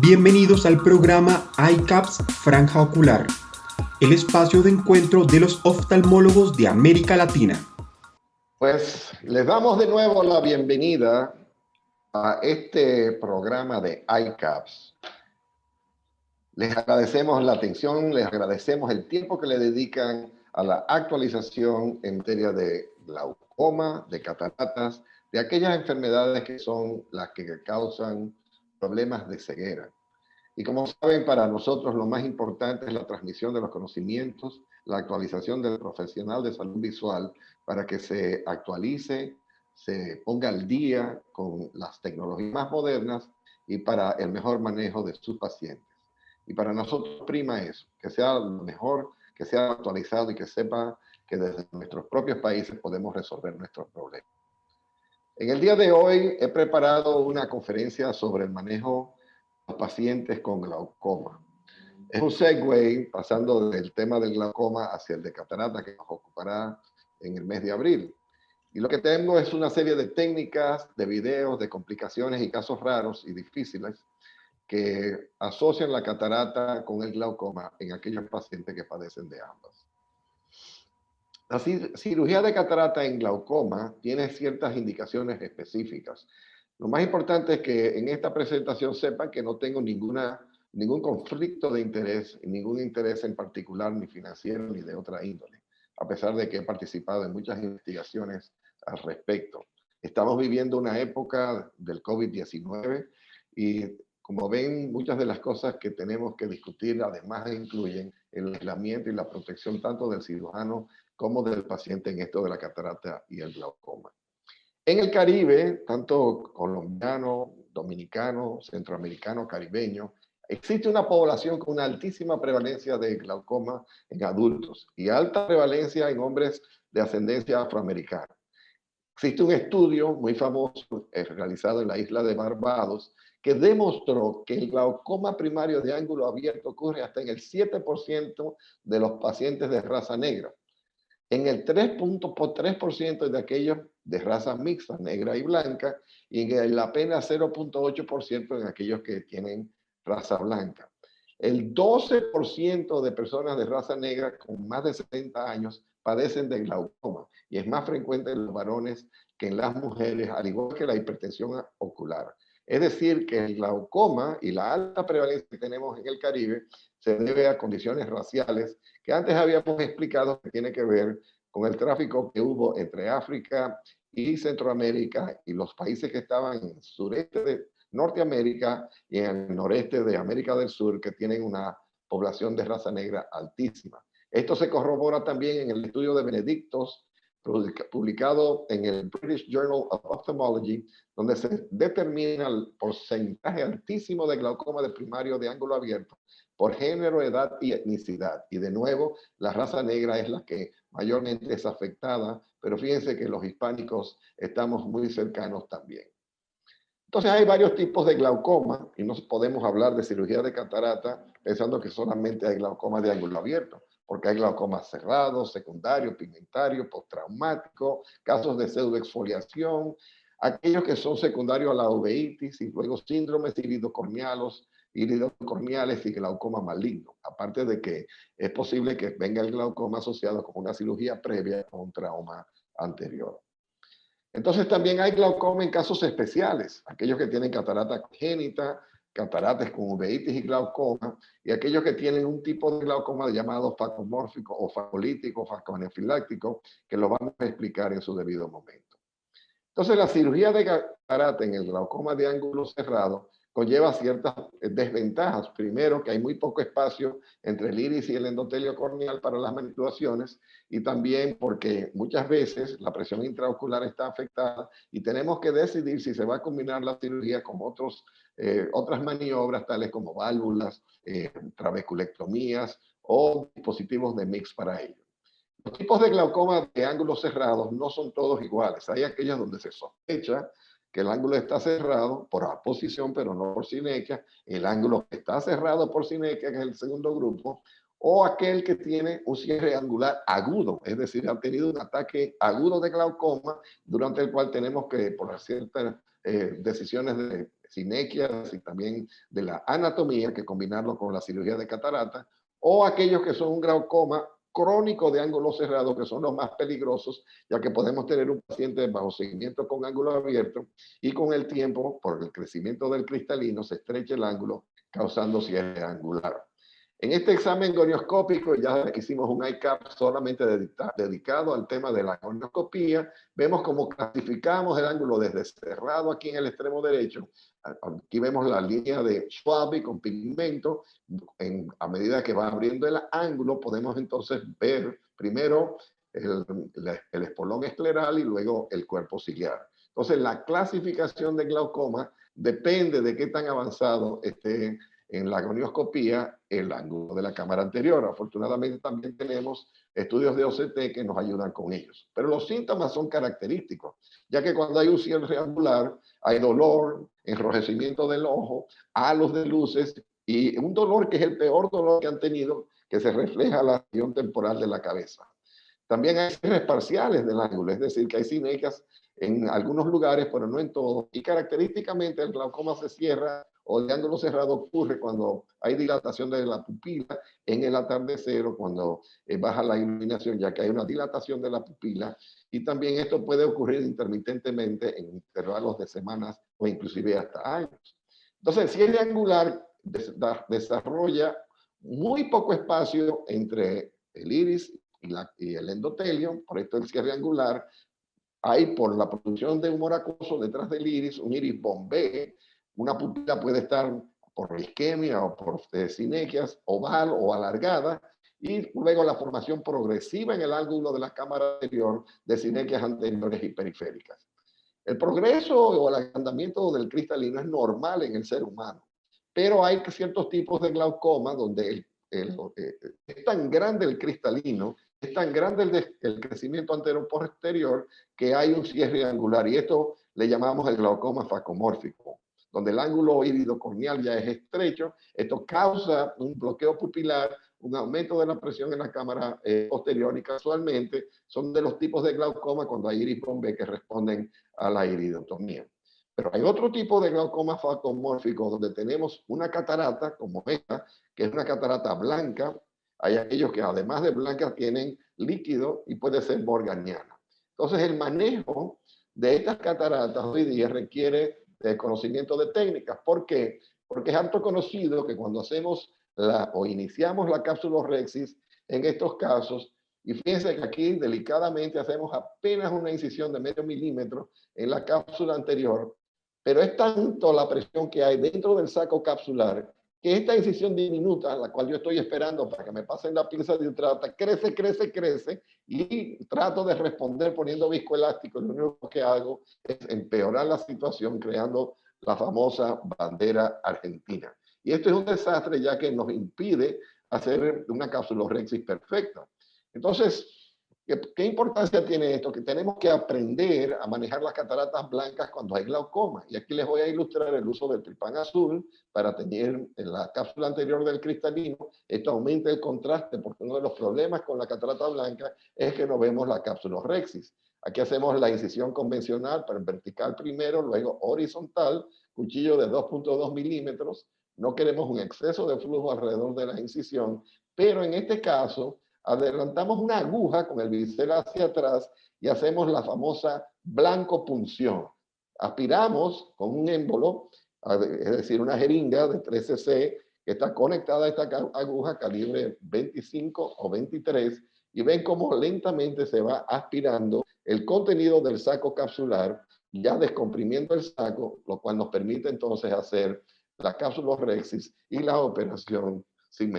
Bienvenidos al programa iCaps Franja Ocular, el espacio de encuentro de los oftalmólogos de América Latina. Pues les damos de nuevo la bienvenida a este programa de iCaps. Les agradecemos la atención, les agradecemos el tiempo que le dedican a la actualización en materia de glaucoma, de cataratas, de aquellas enfermedades que son las que causan problemas de ceguera. Y como saben, para nosotros lo más importante es la transmisión de los conocimientos, la actualización del profesional de salud visual para que se actualice, se ponga al día con las tecnologías más modernas y para el mejor manejo de sus pacientes. Y para nosotros prima eso, que sea lo mejor, que sea actualizado y que sepa que desde nuestros propios países podemos resolver nuestros problemas. En el día de hoy he preparado una conferencia sobre el manejo de los pacientes con glaucoma. Es un segue pasando del tema del glaucoma hacia el de catarata que nos ocupará en el mes de abril. Y lo que tengo es una serie de técnicas, de videos, de complicaciones y casos raros y difíciles que asocian la catarata con el glaucoma en aquellos pacientes que padecen de ambas. La cirugía de catarata en glaucoma tiene ciertas indicaciones específicas. Lo más importante es que en esta presentación sepan que no tengo ningún conflicto de interés, ningún interés en particular, ni financiero, ni de otra índole, a pesar de que he participado en muchas investigaciones al respecto. Estamos viviendo una época del COVID-19 y como ven, muchas de las cosas que tenemos que discutir además incluyen el aislamiento y la protección tanto del cirujano como del paciente en esto de la catarata y el glaucoma. En el Caribe, tanto colombiano, dominicano, centroamericano, caribeño, existe una población con una altísima prevalencia de glaucoma en adultos y alta prevalencia en hombres de ascendencia afroamericana. Existe un estudio muy famoso realizado en la isla de Barbados que demostró que el glaucoma primario de ángulo abierto ocurre hasta en el 7% de los pacientes de raza negra, en el 3.3% de aquellos de raza mixta, negra y blanca, y en el apenas 0.8% en aquellos que tienen raza blanca. El 12% de personas de raza negra con más de 70 años padecen de glaucoma y es más frecuente en los varones que en las mujeres, al igual que la hipertensión ocular. Es decir, que el glaucoma y la alta prevalencia que tenemos en el Caribe se debe a condiciones raciales que antes habíamos explicado que tiene que ver con el tráfico que hubo entre África y Centroamérica y los países que estaban en el sureste de Norteamérica y en el noreste de América del Sur, que tienen una población de raza negra altísima. Esto se corrobora también en el estudio de Benedictos, publicado en el British Journal of Ophthalmology, donde se determina el porcentaje altísimo de glaucoma de primario de ángulo abierto por género, edad y etnicidad. Y de nuevo, la raza negra es la que mayormente es afectada, pero fíjense que los hispánicos estamos muy cercanos también. Entonces hay varios tipos de glaucoma y no podemos hablar de cirugía de catarata pensando que solamente hay glaucoma de ángulo abierto, porque hay glaucoma cerrado, secundario, pigmentario, postraumático, casos de pseudoexfoliación, aquellos que son secundarios a la uveitis y luego síndromes iridocorneales y glaucoma maligno. Aparte de que es posible que venga el glaucoma asociado con una cirugía previa o un trauma anterior. Entonces también hay glaucoma en casos especiales, aquellos que tienen catarata congénita, cataratas con uveitis y glaucoma, y aquellos que tienen un tipo de glaucoma llamado facomórfico o facolítico, facoanafiláctico, que lo vamos a explicar en su debido momento. Entonces la cirugía de catarata en el glaucoma de ángulo cerrado conlleva ciertas desventajas. Primero, que hay muy poco espacio entre el iris y el endotelio corneal para las manipulaciones, y también porque muchas veces la presión intraocular está afectada y tenemos que decidir si se va a combinar la cirugía con otras maniobras tales como válvulas, trabeculectomías o dispositivos de mix para ello. Los tipos de glaucoma de ángulos cerrados no son todos iguales. Hay aquellos donde se sospecha que el ángulo está cerrado por aposición, pero no por sinequia. El ángulo que está cerrado por sinequia, que es el segundo grupo, o aquel que tiene un cierre angular agudo, es decir, ha tenido un ataque agudo de glaucoma, durante el cual tenemos que, por ciertas decisiones de sinequias y también de la anatomía, que combinarlo con la cirugía de catarata, o aquellos que son un glaucoma crónico de ángulo cerrado, que son los más peligrosos, ya que podemos tener un paciente bajo seguimiento con ángulo abierto y con el tiempo, por el crecimiento del cristalino, se estrecha el ángulo, causando cierre angular. En este examen gonioscópico ya hicimos un ICAP solamente dedicado al tema de la gonioscopía. Vemos cómo clasificamos el ángulo desde cerrado aquí en el extremo derecho. Aquí vemos la línea de Schwabe con pigmento. A medida que va abriendo el ángulo, podemos entonces ver primero el espolón escleral y luego el cuerpo ciliar. Entonces, la clasificación de glaucoma depende de qué tan avanzado esté en la gonioscopía el ángulo de la cámara anterior. Afortunadamente también tenemos estudios de OCT que nos ayudan con ellos. Pero los síntomas son característicos, ya que cuando hay un cierre angular, hay dolor, enrojecimiento del ojo, halos de luces y un dolor que es el peor dolor que han tenido, que se refleja en la región temporal de la cabeza. También hay cierres parciales del ángulo, es decir, que hay sinequias en algunos lugares, pero no en todos. Y característicamente el glaucoma se cierra o el ángulo cerrado ocurre cuando hay dilatación de la pupila en el atardecer o cuando baja la iluminación, ya que hay una dilatación de la pupila. Y también esto puede ocurrir intermitentemente en intervalos de semanas o inclusive hasta años. Entonces, el cierre angular desarrolla muy poco espacio entre el iris y el endotelio, por esto el cierre angular. Hay, por la producción de humor acuoso detrás del iris, un iris bombé. Una pupila puede estar por isquemia o por sinequias oval o alargada, y luego la formación progresiva en el ángulo de la cámara anterior de sinequias anteriores y periféricas. El progreso o el agrandamiento del cristalino es normal en el ser humano, pero hay ciertos tipos de glaucoma donde es tan grande el cristalino, es tan grande el crecimiento anteroposterior que hay un cierre angular, y esto le llamamos el glaucoma facomórfico, donde el ángulo iridocorneal ya es estrecho. Esto causa un bloqueo pupilar, un aumento de la presión en la cámara posterior, y casualmente son de los tipos de glaucoma cuando hay iris bombé que responden a la iridotomía. Pero hay otro tipo de glaucoma facomórfico donde tenemos una catarata como esta, que es una catarata blanca. Hay aquellos que además de blanca tienen líquido y puede ser morganiana. Entonces el manejo de estas cataratas hoy día requiere de conocimiento de técnicas. ¿Por qué? Porque es harto conocido que cuando hacemos o iniciamos la cápsula Rexis, en estos casos, y fíjense que aquí delicadamente hacemos apenas una incisión de medio milímetro en la cápsula anterior, pero es tanto la presión que hay dentro del saco capsular que esta incisión diminuta, la cual yo estoy esperando para que me pasen la pinza de ultrata, crece, crece, crece, y trato de responder poniendo viscoelástico. Lo único que hago es empeorar la situación, creando la famosa bandera argentina. Y esto es un desastre, ya que nos impide hacer una cápsula Rexis perfecta. Entonces, ¿qué importancia tiene esto? Que tenemos que aprender a manejar las cataratas blancas cuando hay glaucoma. Y aquí les voy a ilustrar el uso del tripán azul para tener en la cápsula anterior del cristalino. Esto aumenta el contraste, porque uno de los problemas con la catarata blanca es que no vemos la cápsula Rexis. Aquí hacemos la incisión convencional, pero en vertical primero, luego horizontal, cuchillo de 2.2 milímetros. No queremos un exceso de flujo alrededor de la incisión, pero en este caso adelantamos una aguja con el bisel hacia atrás y hacemos la famosa blanco punción. Aspiramos con un émbolo, es decir, una jeringa de 13 cc que está conectada a esta aguja calibre 25 o 23, y ven cómo lentamente se va aspirando el contenido del saco capsular, ya descomprimiendo el saco, lo cual nos permite entonces hacer la cápsula Rexis y la operación sin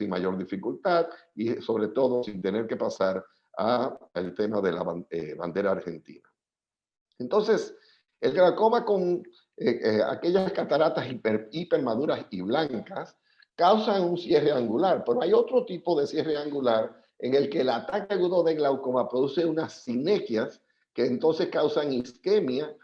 mayor dificultad, y sobre todo sin tener que pasar al tema de la bandera argentina. Entonces, el glaucoma con aquellas cataratas hipermaduras y blancas causan un cierre angular, pero hay otro tipo de cierre angular en el que el ataque agudo de glaucoma produce unas sinequias que entonces causan isquemia.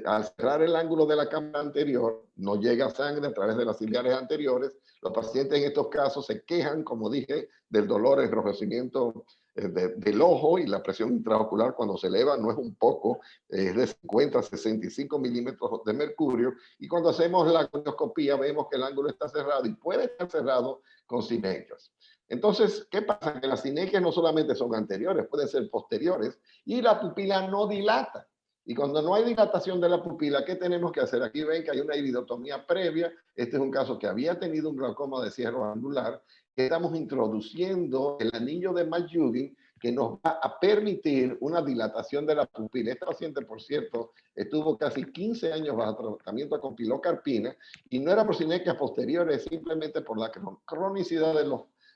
Al cerrar el ángulo de la cámara anterior, no llega sangre a través de las ciliares anteriores. Los pacientes en estos casos se quejan, como dije, del dolor, enrojecimiento del ojo, y la presión intraocular cuando se eleva no es un poco, es de 50 a 65 milímetros de mercurio, y cuando hacemos la conioscopía vemos que el ángulo está cerrado y puede estar cerrado con sinequias. Entonces, ¿qué pasa? Que las sinequias no solamente son anteriores, pueden ser posteriores, y la pupila no dilata. Y cuando no hay dilatación de la pupila, ¿qué tenemos que hacer? Aquí ven que hay una iridotomía previa. Este es un caso que había tenido un glaucoma de cierre angular. Estamos introduciendo el anillo de Maljugin, que nos va a permitir una dilatación de la pupila. Este paciente, por cierto, estuvo casi 15 años bajo tratamiento con pilocarpina, y no era por sinequias posteriores, simplemente por la cronicidad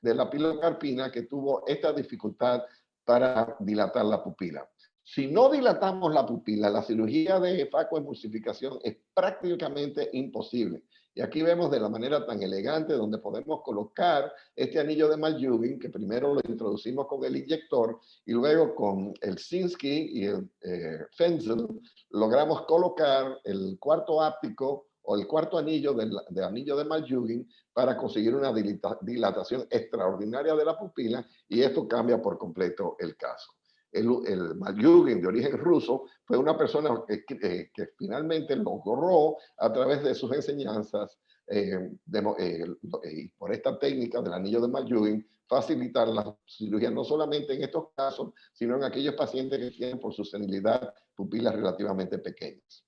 de la pilocarpina, que tuvo esta dificultad para dilatar la pupila. Si no dilatamos la pupila, la cirugía de facoemulsificación es prácticamente imposible. Y aquí vemos de la manera tan elegante donde podemos colocar este anillo de Maljugin, que primero lo introducimos con el inyector y luego con el Sinskey y el Fenzel logramos colocar el cuarto áptico o el cuarto anillo de anillo de Maljugin para conseguir una dilatación extraordinaria de la pupila, y esto cambia por completo el caso. El Maljugin, de origen ruso, fue una persona que finalmente logró, a través de sus enseñanzas y por esta técnica del anillo de Maljugin, facilitar la cirugía no solamente en estos casos, sino en aquellos pacientes que tienen por su senilidad pupilas relativamente pequeñas.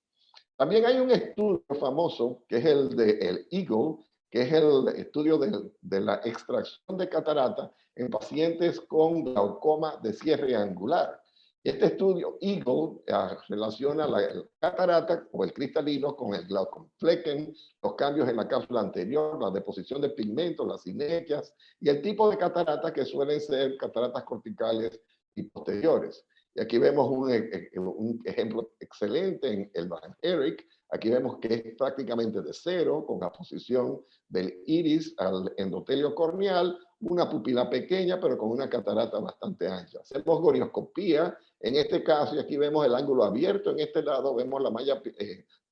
También hay un estudio famoso que es el de el Eagle, que es el estudio de la extracción de catarata en pacientes con glaucoma de cierre angular. Este estudio Eagle relaciona la catarata o el cristalino con el glaucomflecken, los cambios en la cápsula anterior, la deposición de pigmentos, las sinequias y el tipo de catarata, que suelen ser cataratas corticales y posteriores. Y aquí vemos un ejemplo excelente en el Van Eyck. Aquí vemos que es prácticamente de cero, con la posición del iris al endotelio corneal, una pupila pequeña, pero con una catarata bastante ancha. Hacemos gonioscopía en este caso, y aquí vemos el ángulo abierto. En este lado vemos la malla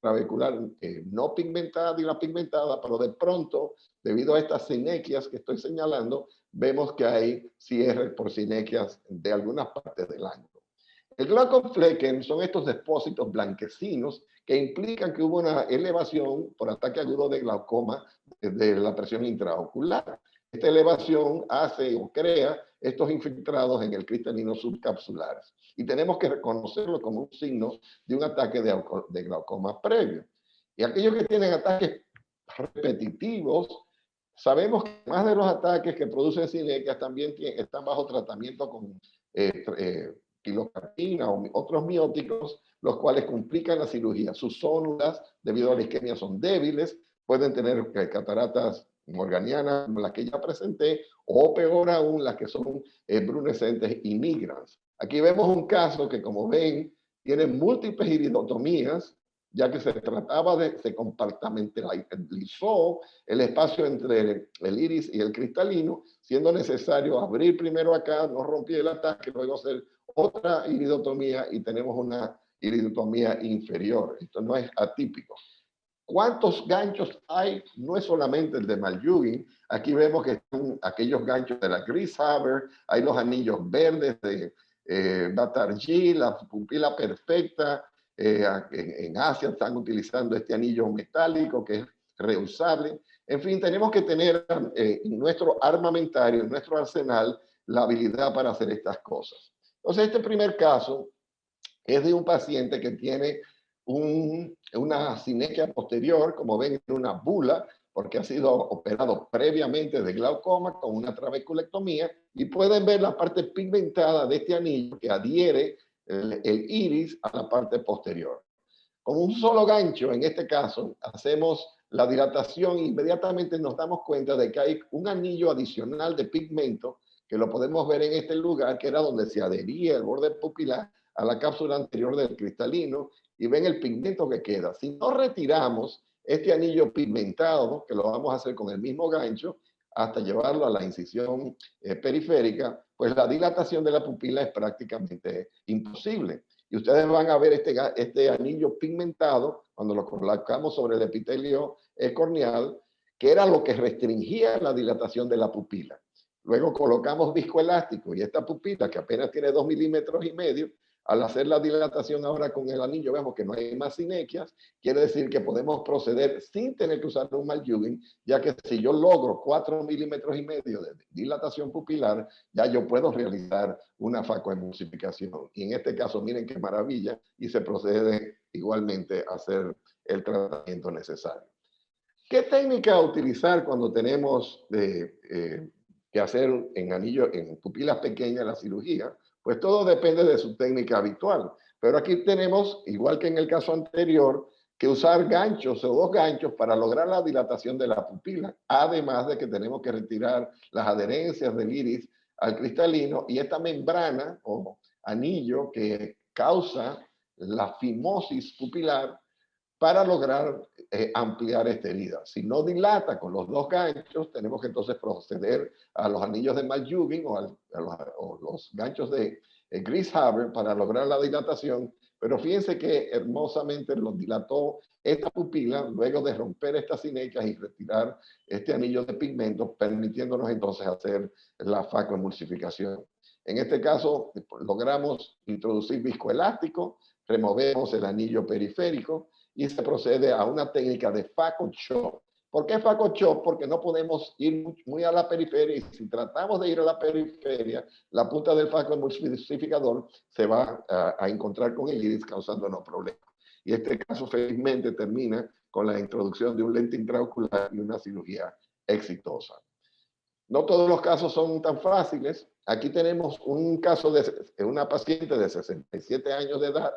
trabecular no pigmentada y la pigmentada, pero de pronto, debido a estas sinequias que estoy señalando, vemos que hay cierre por sinequias de algunas partes del ángulo. El glaucomflecken son estos depósitos blanquecinos que implican que hubo una elevación por ataque agudo de glaucoma de la presión intraocular. Esta elevación hace o crea estos infiltrados en el cristalino subcapsular, y tenemos que reconocerlo como un signo de un ataque de glaucoma previo. Y aquellos que tienen ataques repetitivos, sabemos que más de los ataques que producen sinequias también están bajo tratamiento con pilocarpina o otros mióticos, los cuales complican la cirugía. Sus células, debido a la isquemia, son débiles, pueden tener cataratas morganianas, como las que ya presenté, o peor aún, las que son brunescentes y migrans. Aquí vemos un caso que, como ven, tiene múltiples iridotomías, ya que se compartimentalizó el espacio entre el iris y el cristalino, siendo necesario abrir primero acá, no rompí el ataque, luego hacer otra iridotomía y tenemos una iridotomía inferior. Esto no es atípico. ¿Cuántos ganchos hay? No es solamente el de Maljugin. Aquí vemos que son aquellos ganchos de la Grieshaber, hay los anillos verdes de Batarji, la pupila perfecta. En Asia están utilizando este anillo metálico que es reusable. En fin, tenemos que tener en nuestro armamentario, en nuestro arsenal, la habilidad para hacer estas cosas. Entonces, este primer caso es de un paciente que tiene una sinequia posterior, como ven, en una bula, porque ha sido operado previamente de glaucoma con una trabeculectomía, y pueden ver la parte pigmentada de este anillo que adhiere el iris a la parte posterior. Con un solo gancho, en este caso, hacemos la dilatación e inmediatamente nos damos cuenta de que hay un anillo adicional de pigmento, que lo podemos ver en este lugar, que era donde se adhería el borde pupilar a la cápsula anterior del cristalino, y ven el pigmento que queda. Si no retiramos este anillo pigmentado, que lo vamos a hacer con el mismo gancho, hasta llevarlo a la incisión periférica, pues la dilatación de la pupila es prácticamente imposible. Y ustedes van a ver este anillo pigmentado cuando lo colocamos sobre el epitelio corneal, que era lo que restringía la dilatación de la pupila. Luego colocamos viscoelástico y esta pupila, que apenas tiene 2,5 milímetros, al hacer la dilatación ahora con el anillo, vemos que no hay más sinequias. Quiere decir que podemos proceder sin tener que usar un Maljugend, ya que si yo logro 4,5 milímetros de dilatación pupilar, ya yo puedo realizar una facoemulsificación. Y en este caso, miren qué maravilla, y se procede igualmente a hacer el tratamiento necesario. ¿Qué técnica utilizar cuando tenemos que hacer en pupilas pequeñas la cirugía? Pues todo depende de su técnica habitual. Pero aquí tenemos, igual que en el caso anterior, que usar ganchos o 2 ganchos para lograr la dilatación de la pupila, además de que tenemos que retirar las adherencias del iris al cristalino y esta membrana o anillo que causa la fimosis pupilar para lograr ampliar esta herida. Si no dilata con los 2 ganchos, tenemos que entonces proceder a los anillos de Maljugend o los ganchos de Grieshaber para lograr la dilatación, pero fíjense que hermosamente lo dilató esta pupila luego de romper estas sinequias y retirar este anillo de pigmento, permitiéndonos entonces hacer la facoemulsificación. En este caso, logramos introducir viscoelástico, removemos el anillo periférico, y se procede a una técnica de Phaco Chop. ¿Por qué Phaco Chop? Porque no podemos ir muy a la periferia y si tratamos de ir a la periferia, la punta del facoemulsificador se va a encontrar con el iris causándonos problemas. Y este caso felizmente termina con la introducción de un lente intraocular y una cirugía exitosa. No todos los casos son tan fáciles. Aquí tenemos un caso de una paciente de 67 años de edad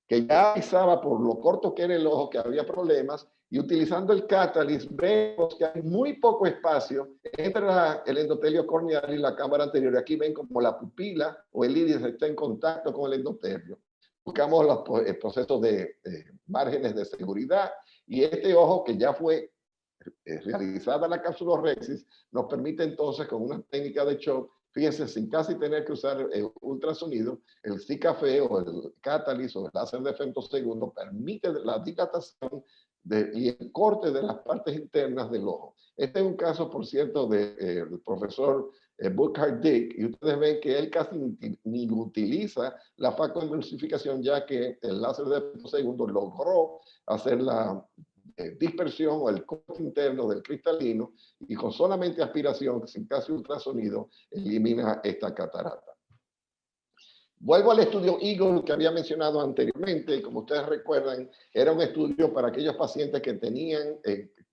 que ya avisaba por lo corto que era el ojo que había problemas, y utilizando el Catalyst vemos que hay muy poco espacio entre el endotelio corneal y la cámara anterior. Aquí ven como la pupila o el iris está en contacto con el endotelio. Buscamos los procesos de márgenes de seguridad y este ojo que ya fue realizada la capsulorhexis nos permite entonces con una técnica de shock, fíjense, sin casi tener que usar ultrasonido, el Zicafé o el Catalyst o el láser de femtosegundo permite la dilatación y el corte de las partes internas del ojo. Este es un caso, por cierto, del profesor Burkhard Dick, y ustedes ven que él casi ni utiliza la facoemulsificación, ya que el láser de femtosegundo logró hacer la dispersión o el corte interno del cristalino y con solamente aspiración, sin casi ultrasonido, elimina esta catarata. Vuelvo al estudio Eagle que había mencionado anteriormente, y como ustedes recuerdan, era un estudio para aquellos pacientes que tenían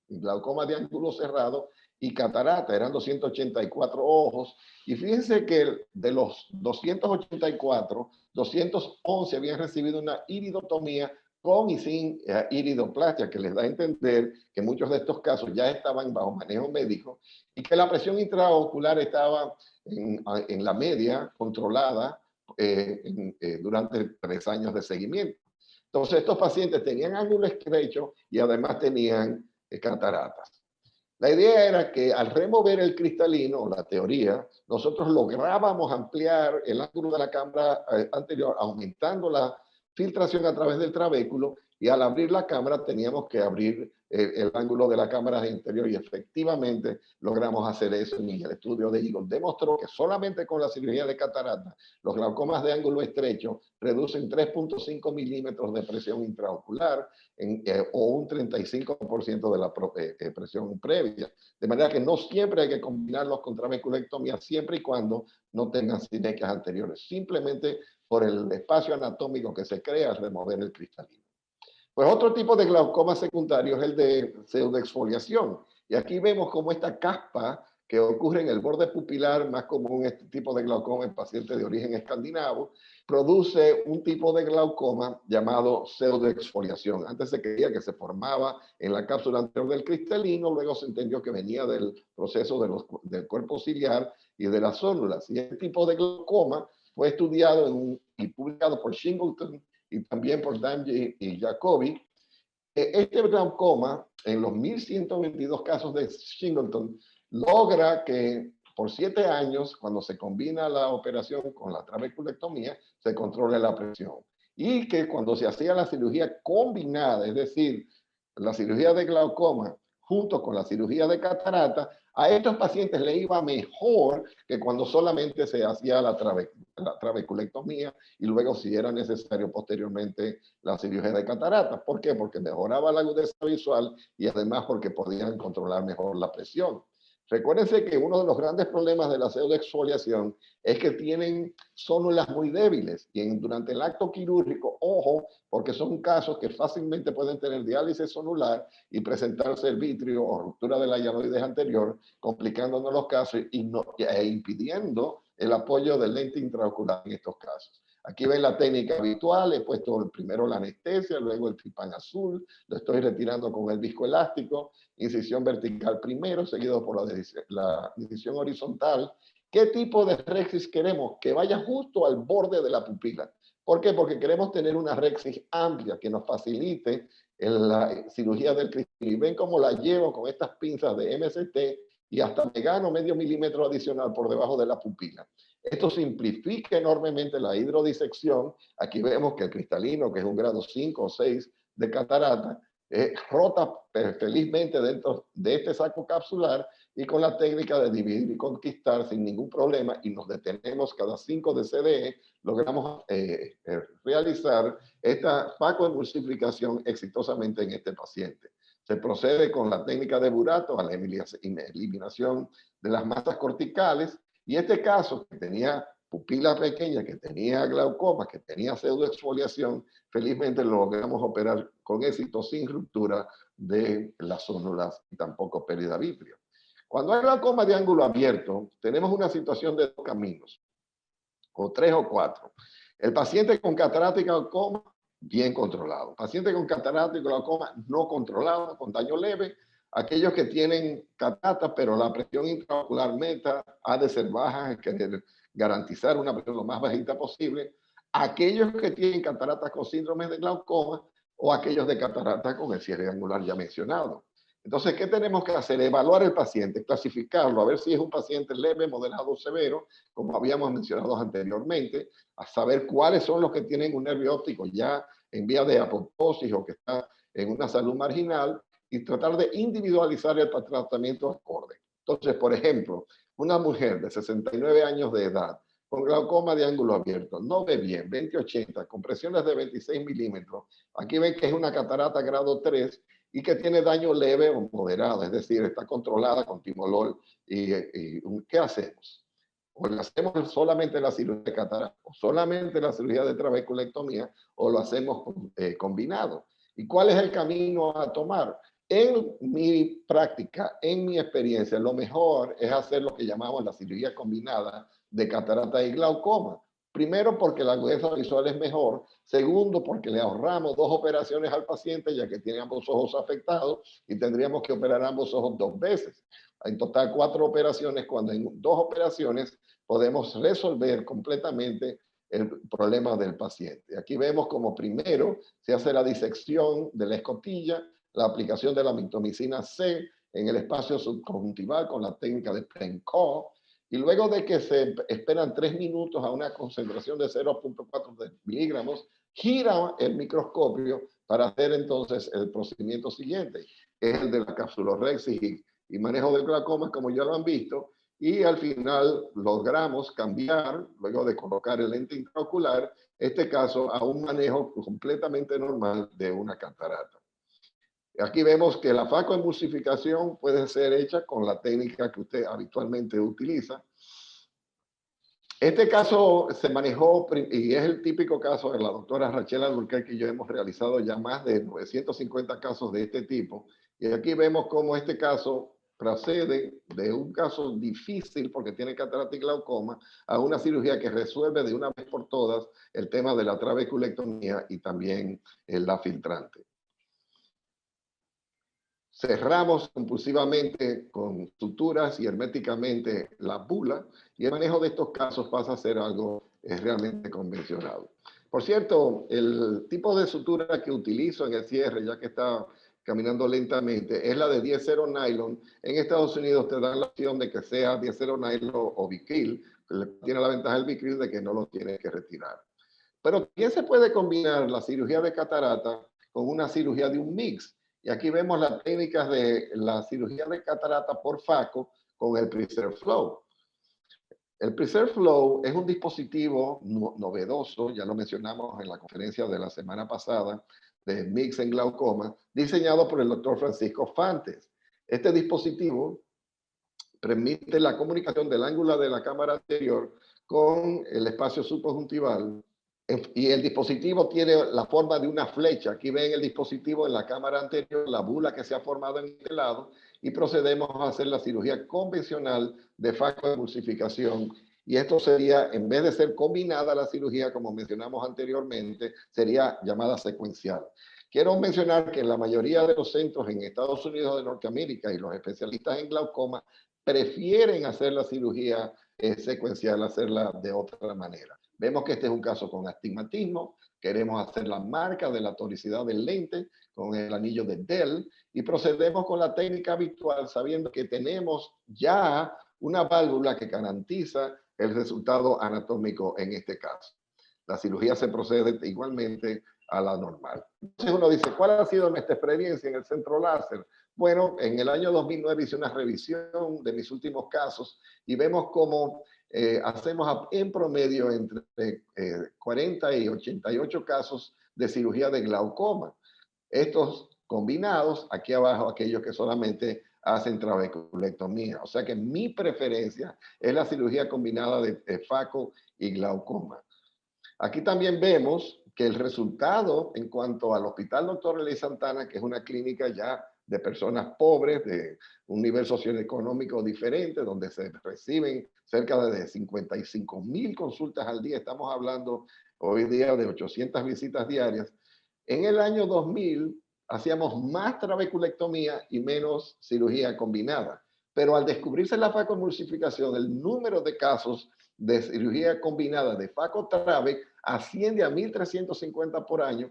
glaucoma de ángulo cerrado y catarata, eran 284 ojos, y fíjense que de los 284, 211 habían recibido una iridotomía con y sin iridoplastia, que les da a entender que muchos de estos casos ya estaban bajo manejo médico y que la presión intraocular estaba en la media controlada durante 3 años de seguimiento. Entonces estos pacientes tenían ángulo estrecho y además tenían cataratas. La idea era que al remover el cristalino, la teoría, nosotros lográbamos ampliar el ángulo de la cámara anterior, aumentando la filtración a través del trabéculo, y al abrir la cámara teníamos que abrir el ángulo de la cámara interior, y efectivamente logramos hacer eso. En el estudio de Eagle demostró que solamente con la cirugía de catarata los glaucomas de ángulo estrecho reducen 3,5 milímetros de presión intraocular o un 35% de la presión previa. De manera que no siempre hay que combinarlos con trabeculectomía, siempre y cuando no tengan sinequias anteriores, simplemente por el espacio anatómico que se crea al remover el cristalino. Pues otro tipo de glaucoma secundario es el de pseudoexfoliación. Y aquí vemos cómo esta caspa que ocurre en el borde pupilar, más común este tipo de glaucoma en pacientes de origen escandinavo, produce un tipo de glaucoma llamado pseudoexfoliación. Antes se creía que se formaba en la cápsula anterior del cristalino, luego se entendió que venía del proceso del cuerpo ciliar y de las células. Y este tipo de glaucoma fue estudiado y publicado por Shingleton y también por Damje y Jacobi. Este glaucoma, en los 1.122 casos de Shingleton, logra que por 7 años, cuando se combina la operación con la trabeculectomía, se controle la presión. Y que cuando se hacía la cirugía combinada, es decir, la cirugía de glaucoma junto con la cirugía de catarata, a estos pacientes le iba mejor que cuando solamente se hacía la trabeculectomía y luego, si era necesario, posteriormente la cirugía de catarata. ¿Por qué? Porque mejoraba la agudeza visual y además porque podían controlar mejor la presión. Recuérdense que uno de los grandes problemas de la pseudoexfoliación es que tienen células muy débiles y durante el acto quirúrgico, ojo, porque son casos que fácilmente pueden tener diálisis celular y presentarse el vitrio o ruptura de la hialoides anterior, complicándonos los casos e impidiendo el apoyo del lente intraocular en estos casos. Aquí ven la técnica habitual, he puesto primero la anestesia, luego el tripán azul, lo estoy retirando con el viscoelástico, incisión vertical primero, seguido por la incisión horizontal. ¿Qué tipo de rexis queremos? Que vaya justo al borde de la pupila. ¿Por qué? Porque queremos tener una rexis amplia que nos facilite en la cirugía del cristal. Y ven cómo la llevo con estas pinzas de MST y hasta me gano medio milímetro adicional por debajo de la pupila. Esto simplifica enormemente la hidrodisección. Aquí vemos que el cristalino, que es un grado 5 o 6 de catarata, rota felizmente dentro de este saco capsular y con la técnica de dividir y conquistar sin ningún problema y nos detenemos cada 5 de CDE, logramos realizar esta facoemulsificación exitosamente en este paciente. Se procede con la técnica de Burato a la eliminación de las masas corticales y este caso que tenía pupila pequeña, que tenía glaucoma, que tenía pseudoexfoliación, felizmente lo logramos operar con éxito sin ruptura de las células y tampoco pérdida vitrio. Cuando hay glaucoma de ángulo abierto, tenemos una situación de 2 caminos, o 3 o 4. El paciente con catarata y glaucoma, bien controlado. Paciente con catarata y glaucoma no controlado, con daño leve. Aquellos que tienen catarata, pero la presión intraocular meta ha de ser baja, hay que garantizar una presión lo más bajita posible. Aquellos que tienen cataratas con síndrome de glaucoma o aquellos de catarata con el cierre angular ya mencionado. Entonces, ¿qué tenemos que hacer? Evaluar el paciente, clasificarlo, a ver si es un paciente leve, moderado o severo, como habíamos mencionado anteriormente, a saber cuáles son los que tienen un nervio óptico ya en vía de apoptosis o que está en una salud marginal y tratar de individualizar el tratamiento acorde. Entonces, por ejemplo, una mujer de 69 años de edad con glaucoma de ángulo abierto, no ve bien, 20/80, con presiones de 26 milímetros. Aquí ven que es una catarata grado 3 y que tiene daño leve o moderado, es decir, está controlada con timolol. ¿Qué hacemos? O le hacemos solamente la cirugía de catarata, o solamente la cirugía de trabeculectomía, o lo hacemos combinado. ¿Y cuál es el camino a tomar? En mi práctica, en mi experiencia, lo mejor es hacer lo que llamamos la cirugía combinada de catarata y glaucoma. Primero, porque la agudeza visual es mejor. Segundo, porque le ahorramos 2 operaciones al paciente, ya que tiene ambos ojos afectados y tendríamos que operar ambos ojos 2 veces. En total, 4 operaciones, cuando en 2 operaciones podemos resolver completamente el problema del paciente. Aquí vemos como primero se hace la disección de la escotilla, la aplicación de la mitomicina C en el espacio subconjuntival con la técnica de Plencoe, y luego de que se esperan 3 minutos a una concentración de 0.4 miligramos, gira el microscopio para hacer entonces el procedimiento siguiente, que es el de la capsulorhexis y manejo del glaucoma, como ya lo han visto, y al final logramos cambiar, luego de colocar el lente intraocular, este caso a un manejo completamente normal de una catarata. Aquí vemos que la facoemulsificación puede ser hecha con la técnica que usted habitualmente utiliza. Este caso se manejó, y es el típico caso de la doctora Rachel Alburquerque, que yo hemos realizado ya más de 950 casos de este tipo. Y aquí vemos cómo este caso procede de un caso difícil porque tiene catarata y glaucoma a una cirugía que resuelve de una vez por todas el tema de la trabeculectomía y también la filtrante. Cerramos compulsivamente con suturas y herméticamente la bula y el manejo de estos casos pasa a ser algo realmente convencional. Por cierto, el tipo de sutura que utilizo en el cierre, ya que está caminando lentamente, es la de 10-0 nylon. En Estados Unidos te dan la opción de que sea 10-0 nylon o bicril, que tiene la ventaja del bicril de que no lo tienes que retirar. Pero también se puede combinar la cirugía de catarata con una cirugía de un mix. Y aquí vemos las técnicas de la cirugía de catarata por FACO con el Preserve Flow. El Preserve Flow es un dispositivo novedoso, ya lo mencionamos en la conferencia de la semana pasada, de MIGS en glaucoma, diseñado por el doctor Francisco Fantes. Este dispositivo permite la comunicación del ángulo de la cámara anterior con el espacio subconjuntival, y el dispositivo tiene la forma de una flecha. Aquí ven el dispositivo en la cámara anterior, la bula que se ha formado en este lado, y procedemos a hacer la cirugía convencional de facoemulsificación. Y esto sería, en vez de ser combinada la cirugía, como mencionamos anteriormente, sería llamada secuencial. Quiero mencionar que en la mayoría de los centros en Estados Unidos de Norteamérica y los especialistas en glaucoma prefieren hacer la cirugía secuencial, hacerla de otra manera. Vemos que este es un caso con astigmatismo. Queremos hacer la marca de la toricidad del lente con el anillo de Dell y procedemos con la técnica habitual sabiendo que tenemos ya una válvula que garantiza el resultado anatómico en este caso. La cirugía se procede igualmente a la normal. Entonces uno dice, ¿cuál ha sido nuestra experiencia en el centro láser? Bueno, en el año 2009 hice una revisión de mis últimos casos y vemos cómo hacemos en promedio entre 40 y 88 casos de cirugía de glaucoma. Estos combinados, aquí abajo, aquellos que solamente hacen trabeculectomía. O sea que mi preferencia es la cirugía combinada de FACO y glaucoma. Aquí también vemos que el resultado en cuanto al Hospital Dr. Eli Santana, que es una clínica ya de personas pobres, de un nivel socioeconómico diferente, donde se reciben cerca de 55,000 consultas al día. Estamos hablando hoy día de 800 visitas diarias. En el año 2000 hacíamos más trabeculectomía y menos cirugía combinada. Pero al descubrirse la facoemulsificación, el número de casos de cirugía combinada de FACO-TRABEC asciende a 1.350 por año,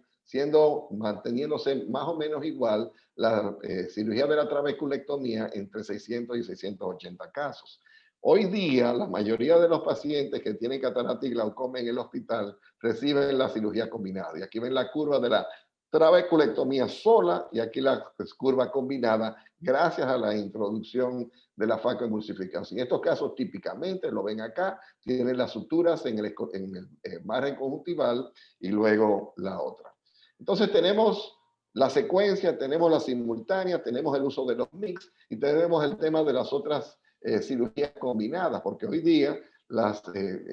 manteniéndose más o menos igual la cirugía de la trabeculectomía entre 600 y 680 casos. Hoy día, la mayoría de los pacientes que tienen catarata y glaucoma en el hospital reciben la cirugía combinada. Y aquí ven la curva de la trabeculectomía sola y aquí la curva combinada gracias a la introducción de la facoemulsificación. En estos casos típicamente, lo ven acá, tienen las suturas en el margen conjuntival y luego la otra. Entonces tenemos la secuencia, tenemos la simultánea, tenemos el uso de los mix y tenemos el tema de las otras cirugías combinadas, porque hoy día las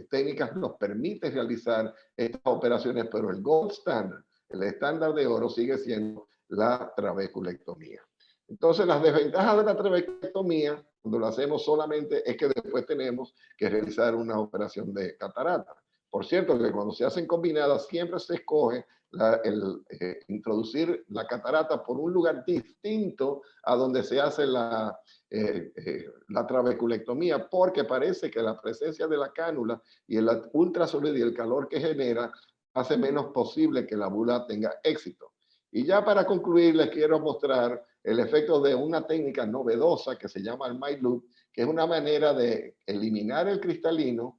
técnicas nos permiten realizar estas operaciones, pero el gold standard, el estándar de oro sigue siendo la trabeculectomía. Entonces, las desventajas de la trabeculectomía, cuando lo hacemos solamente, es que después tenemos que realizar una operación de catarata. Por cierto, que cuando se hacen combinadas, siempre se escoge introducir la catarata por un lugar distinto a donde se hace la trabeculectomía, porque parece que la presencia de la cánula y el ultrasonido y el calor que genera hace menos posible que la bula tenga éxito. Y ya para concluir, les quiero mostrar el efecto de una técnica novedosa que se llama el MyLoop, que es una manera de eliminar el cristalino,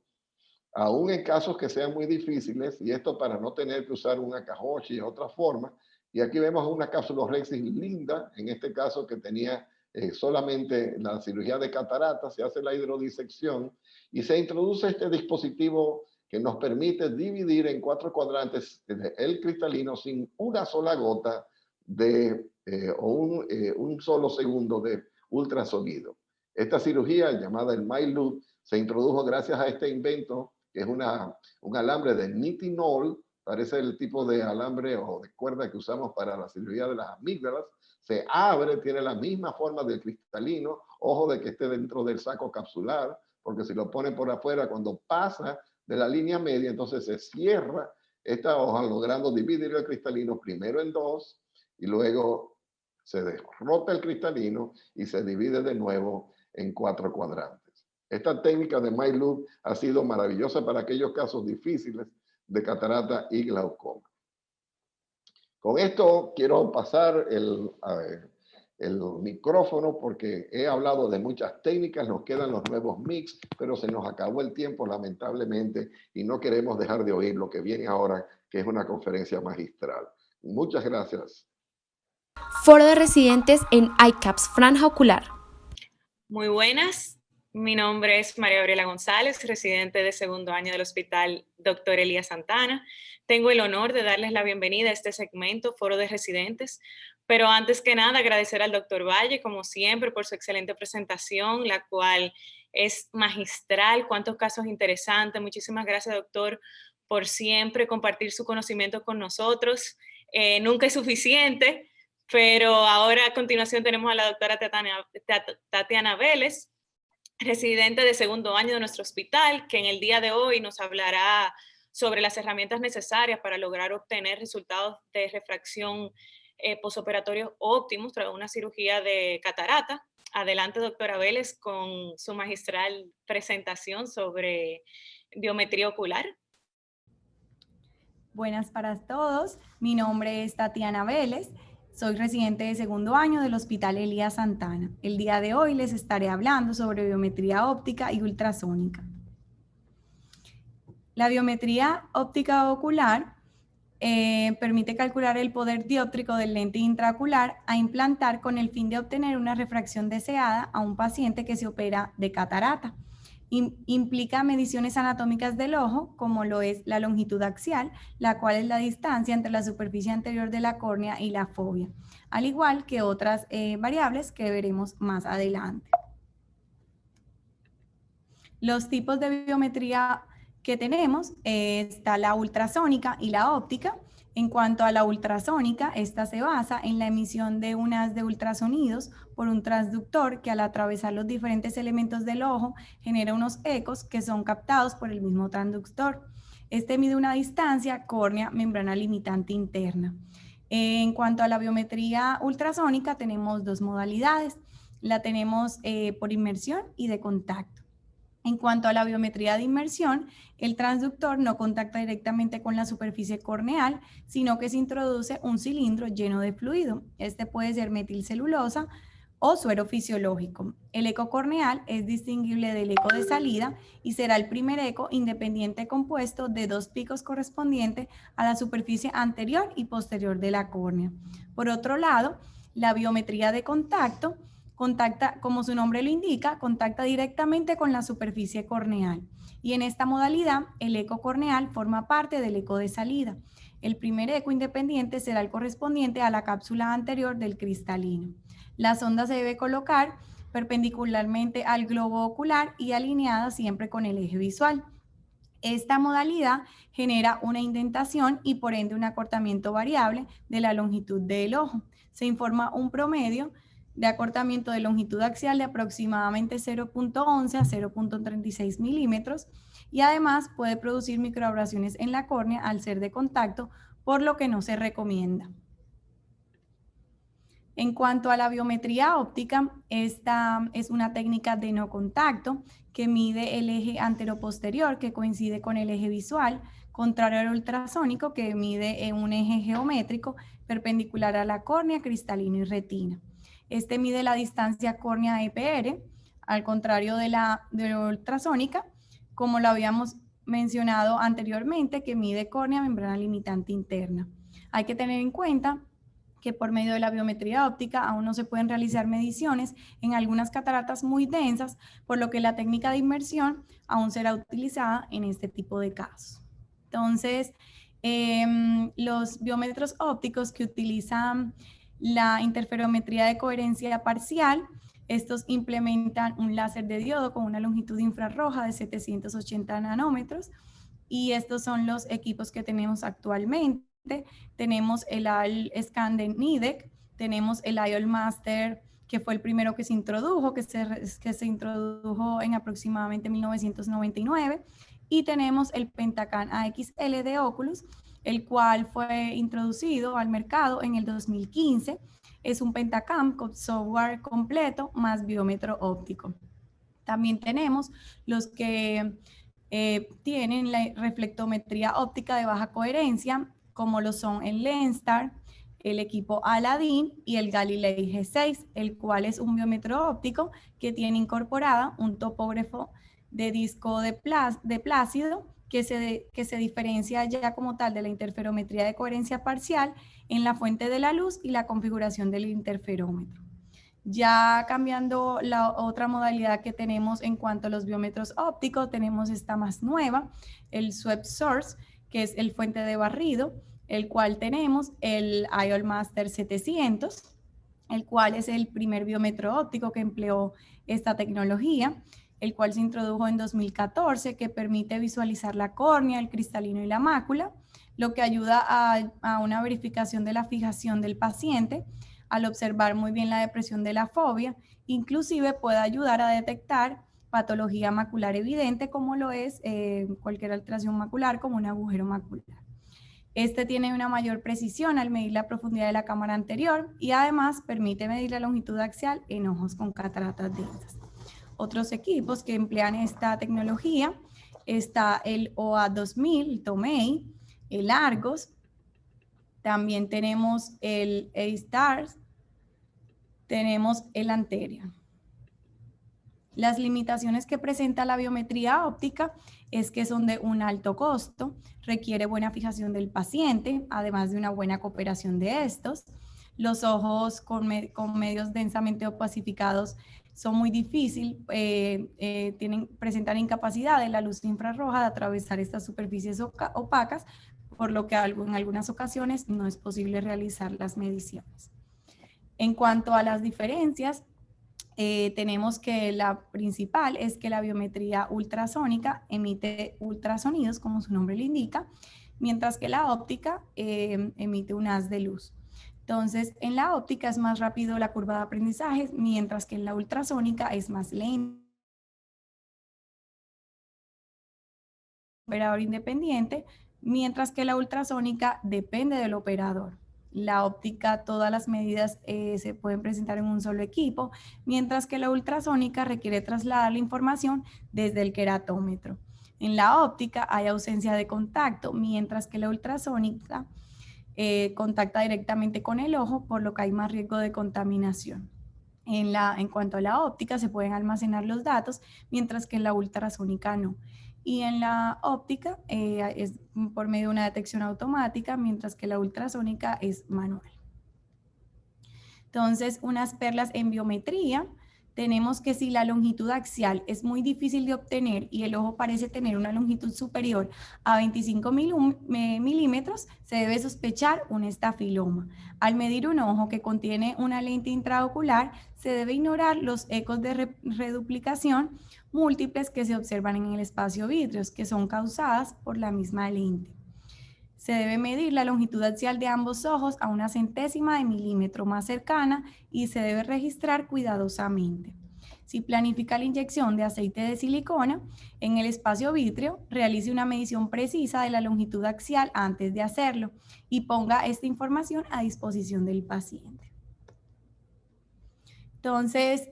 aún en casos que sean muy difíciles, y esto para no tener que usar una cajochi y otra forma. Y aquí vemos una capsulorhexis linda, en este caso que tenía solamente la cirugía de catarata, se hace la hidrodisección y se introduce este dispositivo que nos permite dividir en 4 cuadrantes el cristalino sin una sola gota un solo segundo de ultrasonido. Esta cirugía, llamada el MyLoop, se introdujo gracias a este invento, que es un alambre de nitinol, parece el tipo de alambre o de cuerda que usamos para la cirugía de las amígdalas. Se abre, tiene la misma forma del cristalino, ojo de que esté dentro del saco capsular, porque si lo ponen por afuera, cuando pasa de la línea media, entonces se cierra esta hoja, logrando dividir el cristalino primero en 2 y luego se derrota el cristalino y se divide de nuevo en 4 cuadrantes. Esta técnica de MyLoop ha sido maravillosa para aquellos casos difíciles de catarata y glaucoma. Con esto quiero pasar el micrófono porque he hablado de muchas técnicas, nos quedan los nuevos mix, pero se nos acabó el tiempo lamentablemente y no queremos dejar de oír lo que viene ahora, que es una conferencia magistral. Muchas gracias. Foro de residentes en ICAPS, franja ocular. Muy buenas, mi nombre es María Gabriela González, residente de segundo año del Hospital Dr. Elías Santana. Tengo el honor de darles la bienvenida a este segmento, Foro de Residentes, pero antes que nada agradecer al doctor Valle, como siempre, por su excelente presentación, la cual es magistral, cuántos casos interesantes. Muchísimas gracias, doctor, por siempre compartir su conocimiento con nosotros. Nunca es suficiente, pero ahora a continuación tenemos a la doctora Tatiana Vélez, residente de segundo año de nuestro hospital, que en el día de hoy nos hablará sobre las herramientas necesarias para lograr obtener resultados de refracción postoperatorio óptimos tras una cirugía de catarata. Adelante, doctora Vélez, con su magistral presentación sobre biometría ocular. Buenas para todos, mi nombre es Tatiana Vélez, soy residente de segundo año del Hospital Elías Santana. El día de hoy les estaré hablando sobre biometría óptica y ultrasónica. La biometría óptica ocular permite calcular el poder dióptrico del lente intraocular a implantar con el fin de obtener una refracción deseada a un paciente que se opera de catarata. Implica mediciones anatómicas del ojo, como lo es la longitud axial, la cual es la distancia entre la superficie anterior de la córnea y la fóvea, al igual que otras variables que veremos más adelante. Los tipos de biometría que tenemos está la ultrasónica y la óptica. En cuanto a la ultrasónica, esta se basa en la emisión de un haz de ultrasonidos por un transductor que al atravesar los diferentes elementos del ojo genera unos ecos que son captados por el mismo transductor. Este mide una distancia córnea-membrana limitante interna. En cuanto a la biometría ultrasónica, tenemos dos modalidades. La tenemos por inmersión y de contacto. En cuanto a la biometría de inmersión, el transductor no contacta directamente con la superficie corneal, sino que se introduce un cilindro lleno de fluido. Este puede ser metilcelulosa o suero fisiológico. El eco corneal es distinguible del eco de salida y será el primer eco independiente compuesto de dos picos correspondientes a la superficie anterior y posterior de la córnea. Por otro lado, la biometría de contacto contacta, como su nombre lo indica, contacta directamente con la superficie corneal. Y en esta modalidad, el eco corneal forma parte del eco de salida. El primer eco independiente será el correspondiente a la cápsula anterior del cristalino. La sonda se debe colocar perpendicularmente al globo ocular y alineada siempre con el eje visual. Esta modalidad genera una indentación y por ende un acortamiento variable de la longitud del ojo. Se informa un promedio de acortamiento de longitud axial de aproximadamente 0.11 a 0.36 milímetros y además puede producir microabrasiones en la córnea al ser de contacto, por lo que no se recomienda. En cuanto a la biometría óptica, esta es una técnica de no contacto que mide el eje anteroposterior que coincide con el eje visual, contrario al ultrasónico que mide un eje geométrico perpendicular a la córnea, cristalino y retina. Este mide la distancia córnea-EPR, al contrario de la ultrasónica, como lo habíamos mencionado anteriormente, que mide córnea-membrana limitante interna. Hay que tener en cuenta que por medio de la biometría óptica aún no se pueden realizar mediciones en algunas cataratas muy densas, por lo que la técnica de inmersión aún será utilizada en este tipo de casos. Entonces, los biométros ópticos que utilizan la interferometría de coherencia parcial, estos implementan un láser de diodo con una longitud infrarroja de 780 nanómetros y estos son los equipos que tenemos actualmente. Tenemos el AL-Scan de Nidec, tenemos el IOL Master, que fue el primero que se introdujo, que se introdujo en aproximadamente 1999, y tenemos el Pentacam AXL de Oculus, el cual fue introducido al mercado en el 2015. Es un Pentacam con software completo más biómetro óptico. También tenemos los que tienen la reflectometría óptica de baja coherencia, como lo son el Lenstar, el equipo Aladdin y el Galilei G6, el cual es un biómetro óptico que tiene incorporada un topógrafo de disco de plácido que se diferencia ya como tal de la interferometría de coherencia parcial en la fuente de la luz y la configuración del interferómetro. Ya cambiando la otra modalidad que tenemos en cuanto a los biómetros ópticos, tenemos esta más nueva, el Swept Source, que es el fuente de barrido, el cual tenemos el IOL Master 700, el cual es el primer biómetro óptico que empleó esta tecnología, el cual se introdujo en 2014, que permite visualizar la córnea, el cristalino y la mácula, lo que ayuda a una verificación de la fijación del paciente al observar muy bien la depresión de la fobia. Inclusive puede ayudar a detectar patología macular evidente, como lo es cualquier alteración macular, como un agujero macular. Este tiene una mayor precisión al medir la profundidad de la cámara anterior y además permite medir la longitud axial en ojos con cataratas densas. Otros equipos que emplean esta tecnología está el OA2000, el Tomei, el Argos, también tenemos el A-Stars, tenemos el Anterior. Las limitaciones que presenta la biometría óptica es que son de un alto costo, requiere buena fijación del paciente, además de una buena cooperación de estos. Los ojos con medios densamente opacificados son muy difíciles, presentan incapacidad de la luz infrarroja de atravesar estas superficies opacas, por lo que en algunas ocasiones no es posible realizar las mediciones. En cuanto a las diferencias, tenemos que la principal es que la biometría ultrasónica emite ultrasonidos, como su nombre lo indica, mientras que la óptica emite un haz de luz. Entonces, en la óptica es más rápido la curva de aprendizaje, mientras que en la ultrasónica es más lenta. Operador independiente, mientras que la ultrasónica depende del operador. La óptica, todas las medidas se pueden presentar en un solo equipo, mientras que la ultrasónica requiere trasladar la información desde el queratómetro. En la óptica hay ausencia de contacto, mientras que la ultrasónica contacta directamente con el ojo, por lo que hay más riesgo de contaminación. En cuanto a la óptica, se pueden almacenar los datos, mientras que en la ultrasónica no. Y en la óptica es por medio de una detección automática, mientras que la ultrasónica es manual. Entonces, unas perlas en biometría, tenemos que si la longitud axial es muy difícil de obtener y el ojo parece tener una longitud superior a 25 milímetros, se debe sospechar un estafiloma. Al medir un ojo que contiene una lente intraocular, se debe ignorar los ecos de reduplicación múltiples que se observan en el espacio vítreos, que son causadas por la misma lente. Se debe medir la longitud axial de ambos ojos a una centésima de milímetro más cercana y se debe registrar cuidadosamente. Si planifica la inyección de aceite de silicona en el espacio vítreo, realice una medición precisa de la longitud axial antes de hacerlo y ponga esta información a disposición del paciente. Entonces,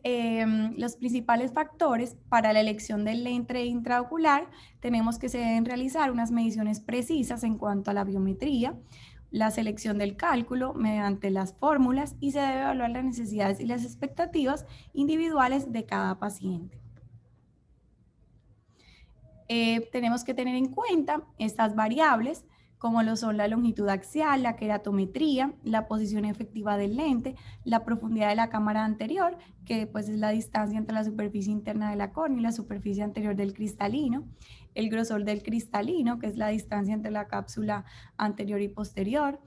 los principales factores para la elección del lente intraocular, tenemos que se deben realizar unas mediciones precisas en cuanto a la biometría, la selección del cálculo mediante las fórmulas y se debe evaluar las necesidades y las expectativas individuales de cada paciente. Tenemos que tener en cuenta estas variables, como lo son la longitud axial, la queratometría, la posición efectiva del lente, la profundidad de la cámara anterior, que pues es la distancia entre la superficie interna de la córnea y la superficie anterior del cristalino, el grosor del cristalino, que es la distancia entre la cápsula anterior y posterior,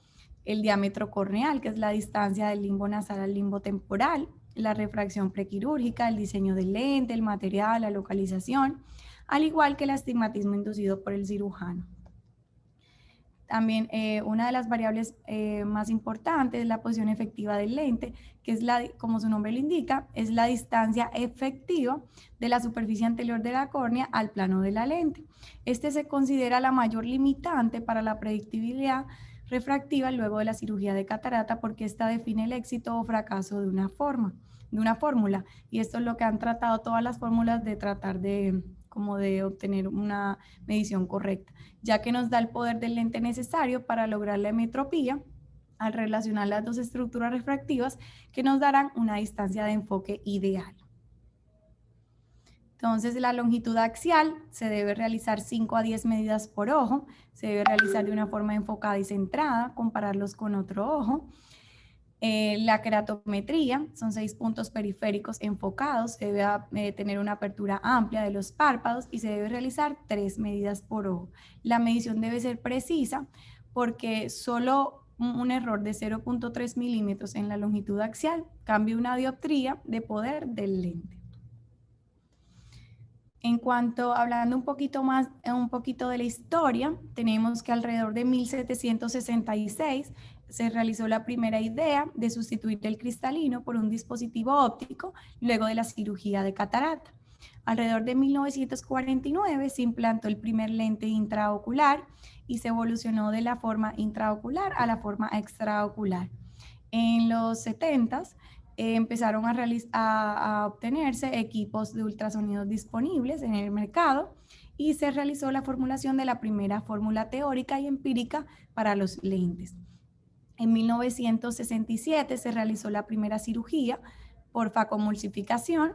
el diámetro corneal, que es la distancia del limbo nasal al limbo temporal, la refracción prequirúrgica, el diseño del lente, el material, la localización, al igual que el astigmatismo inducido por el cirujano. También una de las variables más importantes es la posición efectiva del lente, que es como su nombre lo indica, es la distancia efectiva de la superficie anterior de la córnea al plano de la lente. Este se considera la mayor limitante para la predictibilidad refractiva luego de la cirugía de catarata, porque esta define el éxito o fracaso de una fórmula. Y esto es lo que han tratado todas las fórmulas de tratar de obtener una medición correcta, ya que nos da el poder del lente necesario para lograr la hemetropía al relacionar las dos estructuras refractivas que nos darán una distancia de enfoque ideal. Entonces, la longitud axial se debe realizar 5 a 10 medidas por ojo, se debe realizar de una forma enfocada y centrada, compararlos con otro ojo. La queratometría son 6 puntos periféricos enfocados, se debe tener una apertura amplia de los párpados y se debe realizar 3 medidas por ojo. La medición debe ser precisa porque solo un error de 0.3 milímetros en la longitud axial cambia una dioptría de poder del lente. En cuanto, hablando un poquito de la historia, tenemos que alrededor de 1766 se realizó la primera idea de sustituir el cristalino por un dispositivo óptico luego de la cirugía de catarata. Alrededor de 1949 se implantó el primer lente intraocular y se evolucionó de la forma intraocular a la forma extraocular. En los 70s empezaron a obtenerse equipos de ultrasonidos disponibles en el mercado y se realizó la formulación de la primera fórmula teórica y empírica para los lentes. En 1967 se realizó la primera cirugía por facomulsificación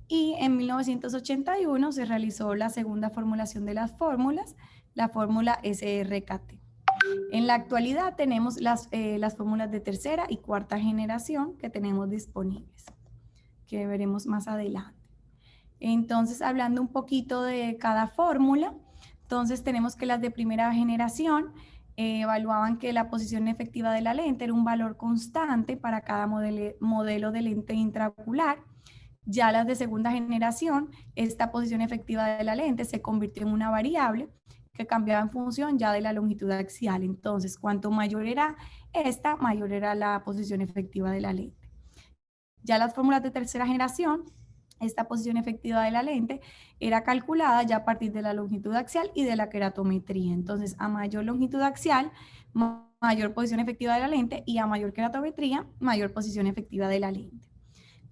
y en 1981 se realizó la segunda formulación de las fórmulas, la fórmula SRKT. En la actualidad tenemos las fórmulas de tercera y cuarta generación que tenemos disponibles, que veremos más adelante. Entonces, hablando un poquito de cada fórmula, entonces tenemos que las de primera generación evaluaban que la posición efectiva de la lente era un valor constante para cada modelo de lente intraocular. Ya las de segunda generación, esta posición efectiva de la lente se convirtió en una variable que cambiaba en función ya de la longitud axial. Entonces, cuanto mayor era esta, mayor era la posición efectiva de la lente. Ya las fórmulas de tercera generación, esta posición efectiva de la lente era calculada ya a partir de la longitud axial y de la queratometría. Entonces, a mayor longitud axial, mayor posición efectiva de la lente, y a mayor queratometría, mayor posición efectiva de la lente.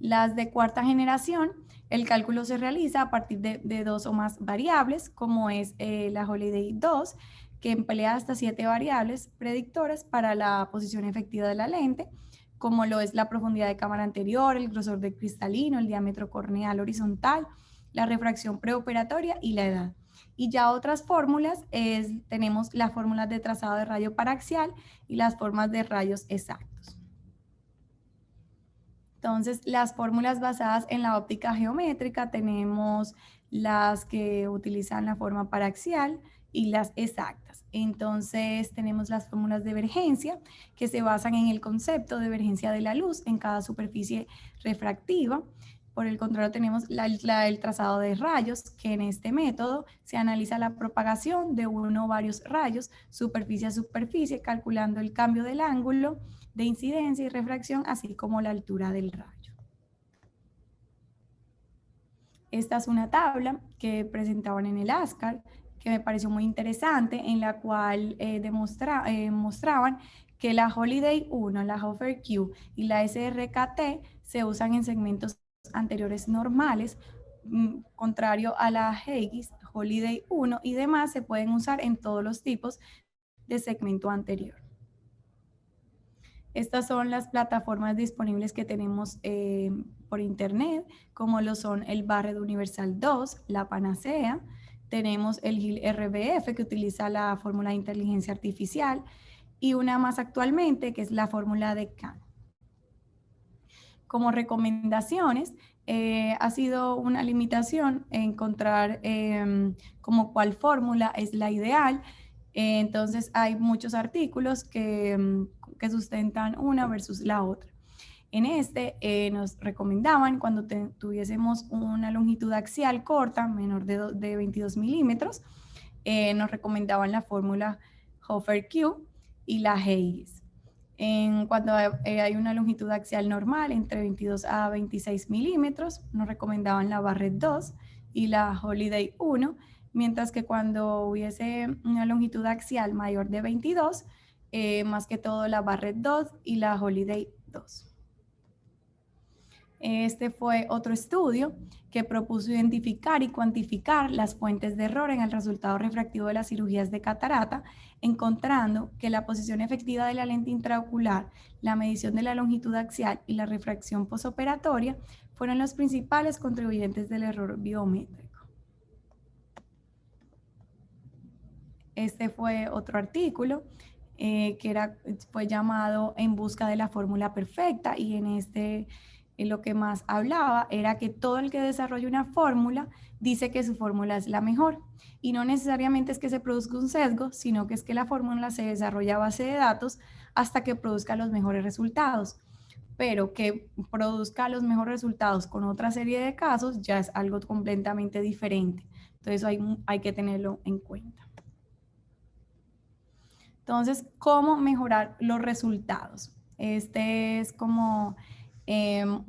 Las de cuarta generación, el cálculo se realiza a partir de 2 o más variables, como es la Holiday 2, que emplea hasta 7 variables predictoras para la posición efectiva de la lente, como lo es la profundidad de cámara anterior, el grosor del cristalino, el diámetro corneal horizontal, la refracción preoperatoria y la edad. Y ya otras fórmulas, tenemos las fórmulas de trazado de rayo paraxial y las formas de rayos exactos. Entonces, las fórmulas basadas en la óptica geométrica, tenemos las que utilizan la forma paraxial y las exactas. Entonces, tenemos las fórmulas de divergencia que se basan en el concepto de divergencia de la luz en cada superficie refractiva. Por el contrario, tenemos el trazado de rayos, que en este método se analiza la propagación de uno o varios rayos superficie a superficie, calculando el cambio del ángulo de incidencia y refracción, así como la altura del rayo. Esta es una tabla que presentaban en el ASCAR, que me pareció muy interesante, en la cual mostraban que la Holiday 1, la Hofer Q y la SRKT se usan en segmentos anteriores normales, contrario a la Haigis, Holiday 1 y demás se pueden usar en todos los tipos de segmento anterior. Estas son las plataformas disponibles que tenemos por internet, como lo son el Barrett Universal 2, la Panacea. Tenemos el GIL RBF, que utiliza la fórmula de inteligencia artificial, y una más actualmente, que es la fórmula de Kahn. Como recomendaciones, ha sido una limitación encontrar como cuál fórmula es la ideal. Entonces, hay muchos artículos que sustentan una versus la otra. En nos recomendaban cuando tuviésemos una longitud axial corta, menor de 22 milímetros, nos recomendaban la fórmula Hofer Q y la Haigis. Cuando hay una longitud axial normal entre 22 a 26 milímetros, nos recomendaban la Barrett 2 y la Holiday 1, mientras que cuando hubiese una longitud axial mayor de 22, más que todo la Barrett 2 y la Holiday 2. Este fue otro estudio que propuso identificar y cuantificar las fuentes de error en el resultado refractivo de las cirugías de catarata, encontrando que la posición efectiva de la lente intraocular, la medición de la longitud axial y la refracción posoperatoria fueron los principales contribuyentes del error biométrico. Este fue otro artículo fue llamado En busca de la fórmula perfecta, y en lo que más hablaba era que todo el que desarrolla una fórmula dice que su fórmula es la mejor, y no necesariamente es que se produzca un sesgo, sino que es que la fórmula se desarrolla a base de datos hasta que produzca los mejores resultados. Pero que produzca los mejores resultados con otra serie de casos ya es algo completamente diferente. Entonces hay que tenerlo en cuenta. Entonces, ¿cómo mejorar los resultados? Este es como el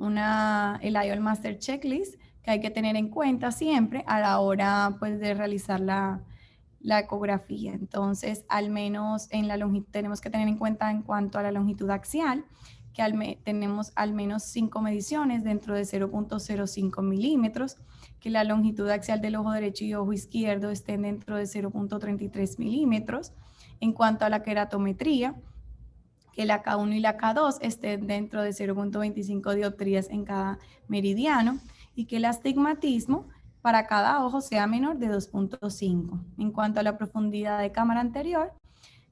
IOL Master Checklist que hay que tener en cuenta siempre a la hora, pues, de realizar la ecografía. Entonces, al menos tenemos que tener en cuenta en cuanto a la longitud axial, que tenemos al menos 5 mediciones dentro de 0.05 milímetros, que la longitud axial del ojo derecho y ojo izquierdo estén dentro de 0.33 milímetros. En cuanto a la queratometría, que la K1 y la K2 estén dentro de 0.25 dioptrías en cada meridiano, y que el astigmatismo para cada ojo sea menor de 2.5. En cuanto a la profundidad de cámara anterior,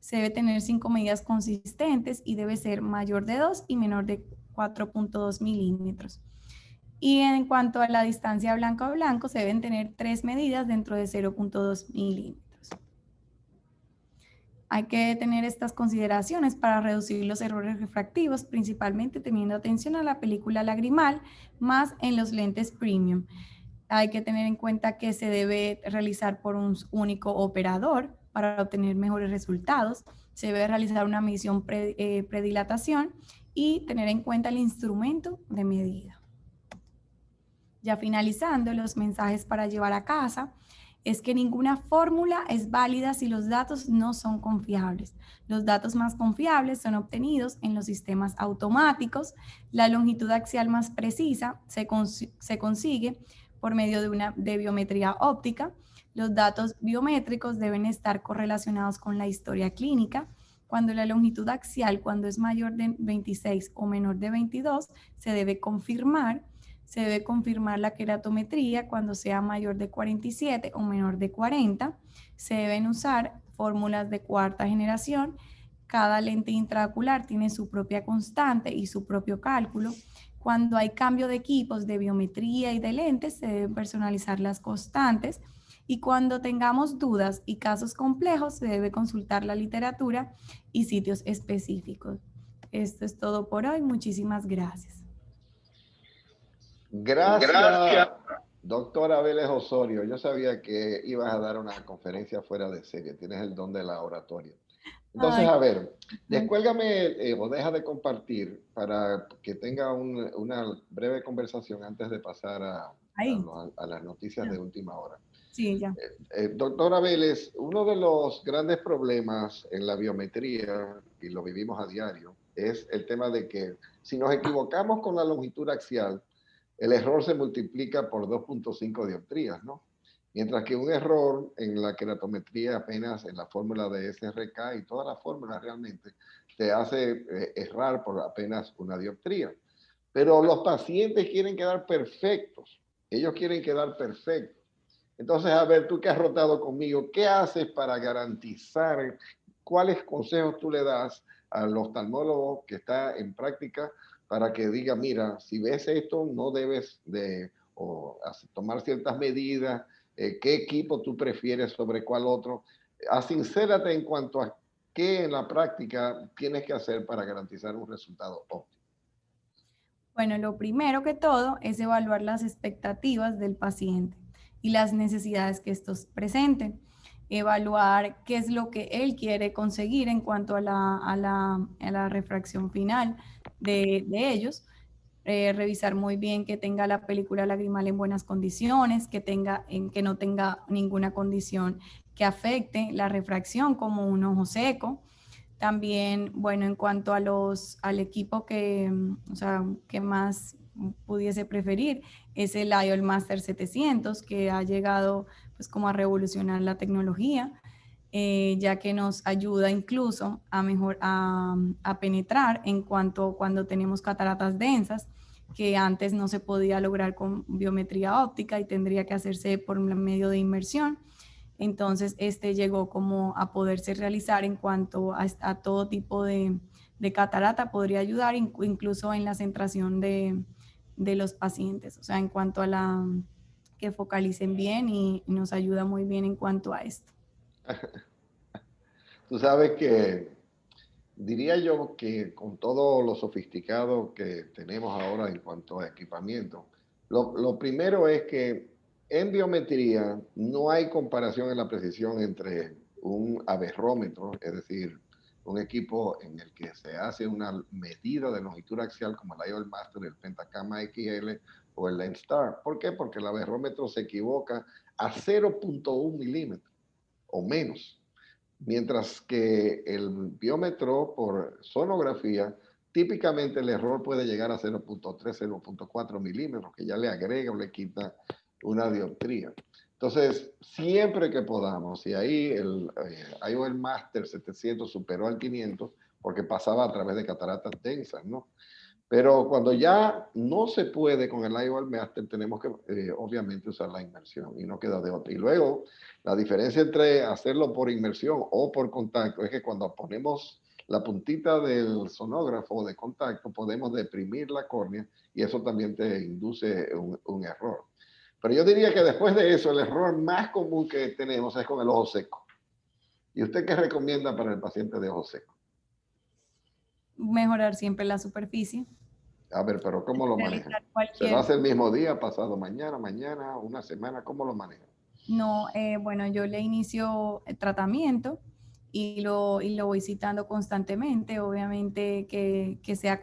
se debe tener 5 medidas consistentes y debe ser mayor de 2 y menor de 4.2 milímetros. Y en cuanto a la distancia blanco a blanco, se deben tener 3 medidas dentro de 0.2 milímetros. Hay que tener estas consideraciones para reducir los errores refractivos, principalmente teniendo atención a la película lagrimal, más en los lentes premium. Hay que tener en cuenta que se debe realizar por un único operador para obtener mejores resultados. Se debe realizar una medición predilatación y tener en cuenta el instrumento de medida. Ya finalizando, los mensajes para llevar a casa es que ninguna fórmula es válida si los datos no son confiables. Los datos más confiables son obtenidos en los sistemas automáticos. La longitud axial más precisa se consigue por medio de biometría óptica. Los datos biométricos deben estar correlacionados con la historia clínica. Cuando la longitud axial, cuando es mayor de 26 o menor de 22, se debe confirmar. Se debe confirmar la queratometría cuando sea mayor de 47 o menor de 40. Se deben usar fórmulas de cuarta generación. Cada lente intraocular tiene su propia constante y su propio cálculo. Cuando hay cambio de equipos de biometría y de lentes, se deben personalizar las constantes. Y cuando tengamos dudas y casos complejos, se debe consultar la literatura y sitios específicos. Esto es todo por hoy. Muchísimas gracias. Gracias, doctora Vélez Osorio. Yo sabía que ibas a dar una conferencia fuera de serie. Tienes el don de la oratoria. Entonces, a ver, descuélgame o deja de compartir para que tenga una breve conversación antes de pasar a las noticias de última hora. Sí, ya. Doctora Vélez, uno de los grandes problemas en la biometría, y lo vivimos a diario, es el tema de que si nos equivocamos con la longitud axial, el error se multiplica por 2.5 dioptrías, ¿no? Mientras que un error en la queratometría, apenas en la fórmula de SRK y toda la fórmula realmente, te hace errar por apenas una dioptría. Pero los pacientes quieren quedar perfectos. Ellos quieren quedar perfectos. Entonces, a ver, tú que has rotado conmigo, ¿qué haces para garantizar? ¿Cuáles consejos tú le das al oftalmólogo que está en práctica para que diga, mira, si ves esto, no debes tomar ciertas medidas? ¿Qué equipo tú prefieres sobre cuál otro? Sincérate en cuanto a qué en la práctica tienes que hacer para garantizar un resultado óptimo. Bueno, lo primero que todo es evaluar las expectativas del paciente y las necesidades que estos presenten. Evaluar qué es lo que él quiere conseguir en cuanto a la refracción final de ellos. Revisar muy bien que tenga la película lagrimal en buenas condiciones, que no tenga ninguna condición que afecte la refracción, como un ojo seco. También, bueno, en cuanto al equipo que más pudiese preferir, es el IOL Master 700, que ha llegado pues como a revolucionar la tecnología, ya que nos ayuda incluso a penetrar cuando tenemos cataratas densas, que antes no se podía lograr con biometría óptica y tendría que hacerse por medio de inmersión. Entonces, este llegó como a poderse realizar en cuanto a todo tipo de catarata, podría ayudar incluso en la centración de los pacientes, o sea, en cuanto a que focalicen bien y nos ayuda muy bien en cuanto a esto. Tú sabes que diría yo que con todo lo sofisticado que tenemos ahora en cuanto a equipamiento, lo primero es que en biometría no hay comparación en la precisión entre un aberrómetro, es decir, un equipo en el que se hace una medida de longitud axial como el IOL Master, el Pentacama XL o el Lenstar. ¿Por qué? Porque el aberrómetro se equivoca a 0.1 milímetros o menos. Mientras que el biómetro por sonografía, típicamente el error puede llegar a 0.3, 0.4 milímetros, que ya le agrega o le quita una dioptría. Entonces, siempre que podamos, y ahí el IOL Master 700 superó al 500 porque pasaba a través de cataratas densas, ¿no? Pero cuando ya no se puede con el IOL Master, tenemos que obviamente usar la inmersión y no queda de otra. Y luego, la diferencia entre hacerlo por inmersión o por contacto es que cuando ponemos la puntita del sonógrafo de contacto, podemos deprimir la córnea y eso también te induce un error. Pero yo diría que después de eso, el error más común que tenemos es con el ojo seco. ¿Y usted qué recomienda para el paciente de ojo seco? Mejorar siempre la superficie. A ver, pero ¿cómo lo manejan? ¿Se lo hace el mismo día, pasado mañana, una semana? ¿Cómo lo manejan? No, bueno, yo le inicio el tratamiento y lo voy citando constantemente, obviamente que sea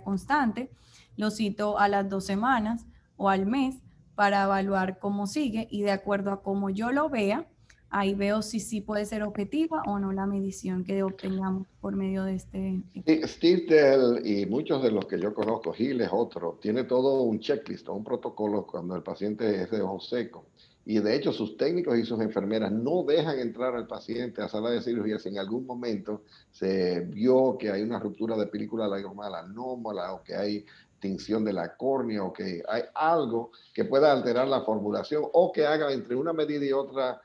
constante. Lo cito a las 2 semanas o al mes para evaluar cómo sigue y de acuerdo a cómo yo lo vea, ahí veo si sí puede ser objetiva o no la medición que obtengamos por medio de este. Steve Tell y muchos de los que yo conozco, Gil es otro, tiene todo un checklist, un protocolo cuando el paciente es de ojo seco. Y de hecho sus técnicos y sus enfermeras no dejan entrar al paciente a sala de cirugía si en algún momento se vio que hay una ruptura de película lagrimomal anómala o que hay tinción de la córnea o que hay algo que pueda alterar la formulación o que haga entre una medida y otra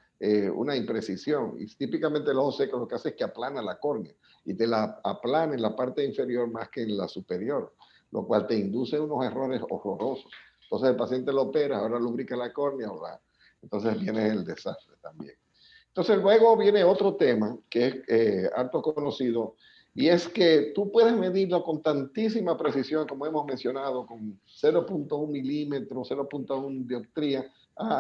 una imprecisión. Y típicamente el ojo seco lo que hace es que aplana la córnea y te la aplana en la parte inferior más que en la superior, lo cual te induce unos errores horrorosos. Entonces el paciente lo opera, ahora lubrica la córnea, entonces viene el desastre también. Entonces luego viene otro tema que es harto conocido y es que tú puedes medirlo con tantísima precisión como hemos mencionado, con 0.1 milímetro, 0.1 dioptría.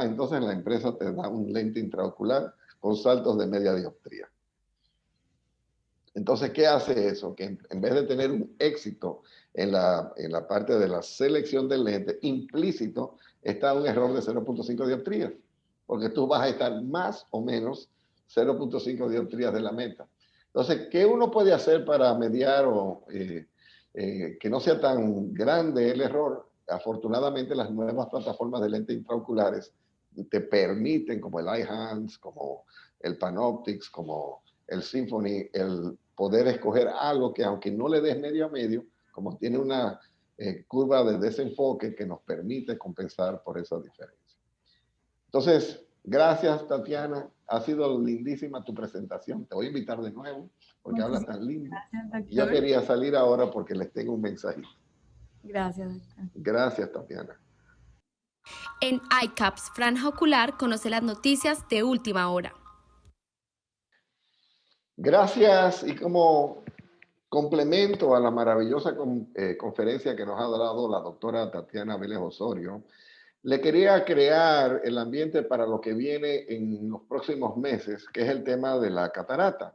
Entonces la empresa te da un lente intraocular con saltos de media dioptría. Entonces, ¿qué hace eso? Que en vez de tener un éxito en la parte de la selección del lente, implícito está un error de 0.5 dioptrías, porque tú vas a estar más o menos 0.5 dioptrías de la meta. Entonces, ¿qué uno puede hacer para mediar o que no sea tan grande el error? Afortunadamente, las nuevas plataformas de lentes intraoculares te permiten, como el iHands, como el PanOptix, como el Symphony, el poder escoger algo que aunque no le des medio a medio, como tiene una curva de desenfoque que nos permite compensar por esa diferencia. Entonces, gracias Tatiana, ha sido lindísima tu presentación, te voy a invitar de nuevo porque hablas tan lindo. Gracias, Yo quería salir ahora porque les tengo un mensajito. Gracias, doctor. Gracias Tatiana. En iCaps Franja Ocular conoce las noticias de última hora. Gracias y como complemento a la maravillosa conferencia que nos ha dado la doctora Tatiana Vélez Osorio, le quería crear el ambiente para lo que viene en los próximos meses, que es el tema de la catarata.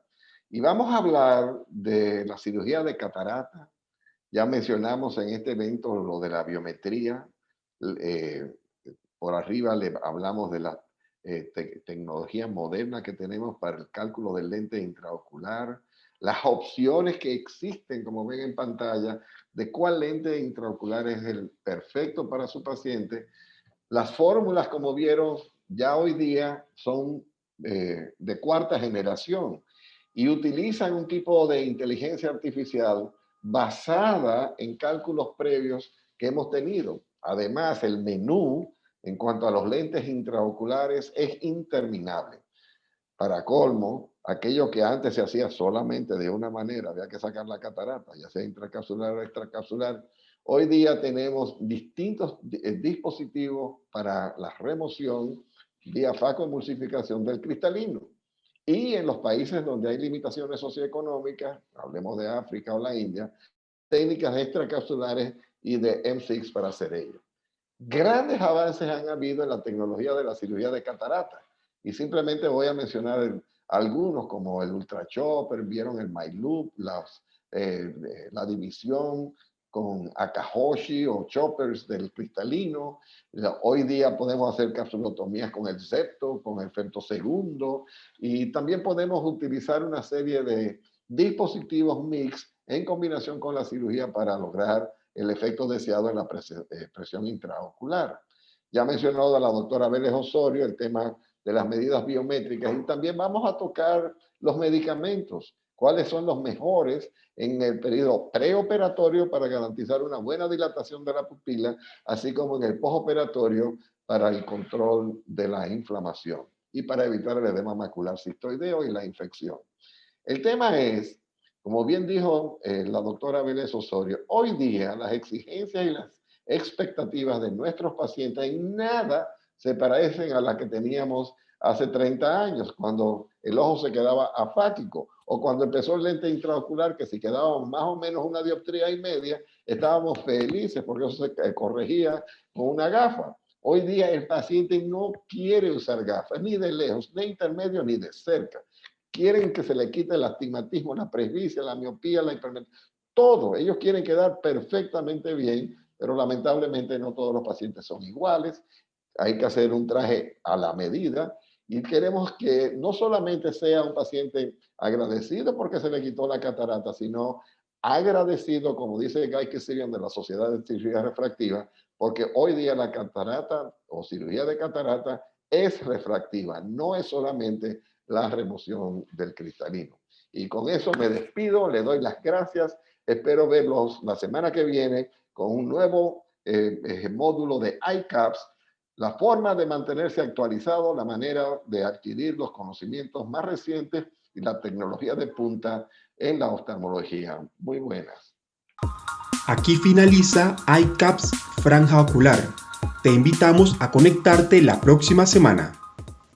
Y vamos a hablar de la cirugía de catarata. Ya mencionamos en este evento lo de la biometría. Por arriba le hablamos de la tecnología moderna que tenemos para el cálculo del lente intraocular, las opciones que existen, como ven en pantalla, de cuál lente intraocular es el perfecto para su paciente. Las fórmulas, como vieron, ya hoy día son de cuarta generación y utilizan un tipo de inteligencia artificial basada en cálculos previos que hemos tenido. Además, el menú en cuanto a los lentes intraoculares es interminable. Para colmo, aquello que antes se hacía solamente de una manera, había que sacar la catarata, ya sea intracapsular o extracapsular. Hoy día tenemos distintos dispositivos para la remoción vía facoemulsificación del cristalino. Y en los países donde hay limitaciones socioeconómicas, hablemos de África o la India, técnicas extracapsulares y de M6 para hacer ello. Grandes avances han habido en la tecnología de la cirugía de catarata. Y simplemente voy a mencionar algunos como el Ultra Chopper, vieron el MyLoop, la división con Akahoshi o choppers del cristalino. Hoy día podemos hacer capsulotomías con el septo, con el femtosegundo, y también podemos utilizar una serie de dispositivos mix en combinación con la cirugía para lograr el efecto deseado en la presión intraocular. Ya ha mencionado a la doctora Vélez Osorio el tema de las medidas biométricas y también vamos a tocar los medicamentos, cuáles son los mejores en el periodo preoperatorio para garantizar una buena dilatación de la pupila, así como en el postoperatorio para el control de la inflamación y para evitar el edema macular cistoideo y la infección. El tema es, como bien dijo la doctora Vélez Osorio, hoy día las exigencias y las expectativas de nuestros pacientes en nada se parecen a las que teníamos hace 30 años, cuando el ojo se quedaba afáquico, o cuando empezó el lente intraocular, que si quedábamos más o menos una dioptría y media, estábamos felices porque eso se corregía con una gafa. Hoy día el paciente no quiere usar gafas, ni de lejos, ni intermedio, ni de cerca. Quieren que se le quite el astigmatismo, la presbicia, la miopía, la hipermetropía, todo. Ellos quieren quedar perfectamente bien, pero lamentablemente no todos los pacientes son iguales. Hay que hacer un traje a la medida y queremos que no solamente sea un paciente agradecido porque se le quitó la catarata, sino agradecido, como dice Guy Kazarian de la Sociedad de Cirugía Refractiva, porque hoy día la catarata o cirugía de catarata es refractiva, no es solamente la remoción del cristalino. Y con eso me despido, le doy las gracias, espero verlos la semana que viene con un nuevo módulo de iCaps, la forma de mantenerse actualizado, la manera de adquirir los conocimientos más recientes y la tecnología de punta en la oftalmología. Muy buenas. Aquí finaliza iCaps Franja Ocular. Te invitamos a conectarte la próxima semana.